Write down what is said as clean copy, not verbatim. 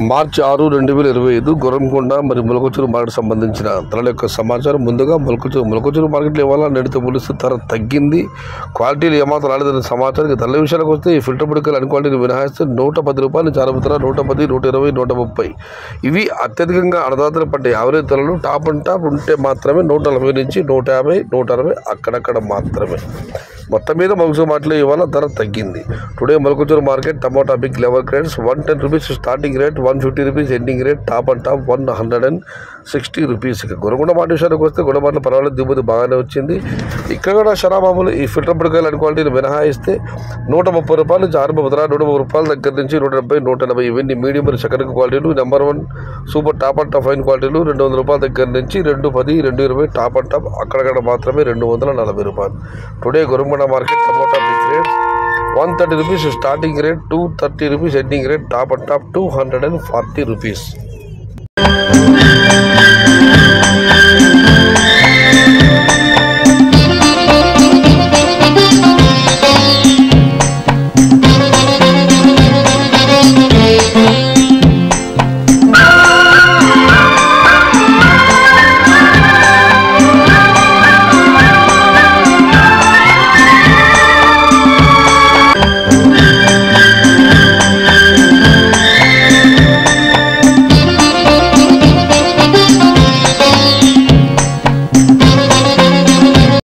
మార్చి 6, 2025 గోరంకొండ మరియు మొలకచూరు మార్కెట్ సంబంధించిన ధరల యొక్క సమాచారం. ముందుగా మొలకచూరు మార్కెట్లో ఇవాళ నేటితో పోలిస్తే ధర తగ్గింది. క్వాలిటీలు ఏమాత్రం రాలేదనే సమాచారం. ధరల విషయాలకు వస్తే ఈ ఫిల్టర్ బుడకలు అన్ని క్వాలిటీని మినహాయిస్తే 110 రూపాయలు నుంచి ఆరంభిస్తున్న 110, 120, 130 ఇవి అత్యధికంగా అన్నదాతలు పడ్డ యావరేజ్ ధరలు. టాప్ అండ్ టాప్ ఉంటే మాత్రమే 140 నుంచి 150, 160 అక్కడక్కడ మాత్రమే. మొత్తం మీద మొలకచూరు మార్కెట్లో ఇవాళ ధర తగ్గింది. Today Molakachuru market tomato big level grades 110 rupees starting rate, 150 rupees ending rate, top and top 160 rupees. ఇక గొరగొండ మార్కెట్ విషయానికి వస్తే గొడవ మార్కెట్లో పర్వాలేదు, దిగుబడి బాగానే వచ్చింది. ఇక్కడ కూడా శరాబాబులు ఈ ఫిల్టర్ బుడకాయలు అన్ని క్వాలిటీని మినహాయిస్తే 130 రూపాయల నుంచి 130 రూపాయల దగ్గర నుంచి 170, 180 ఇవన్నీ మీడియం మరియు సెకండ్ క్వాలిటీలు. Number 1 super top and top fine క్వాలిటీలు 200 రూపాయల దగ్గర నుంచి 210, 220 టాప్ అండ్ టాప్ అక్కడక్కడ మాత్రమే 240 రూపాయలు. Today Goragonda market tomato big rate 130 rupees starting rate, 230 rupees ending rate, top and top 240 rupees.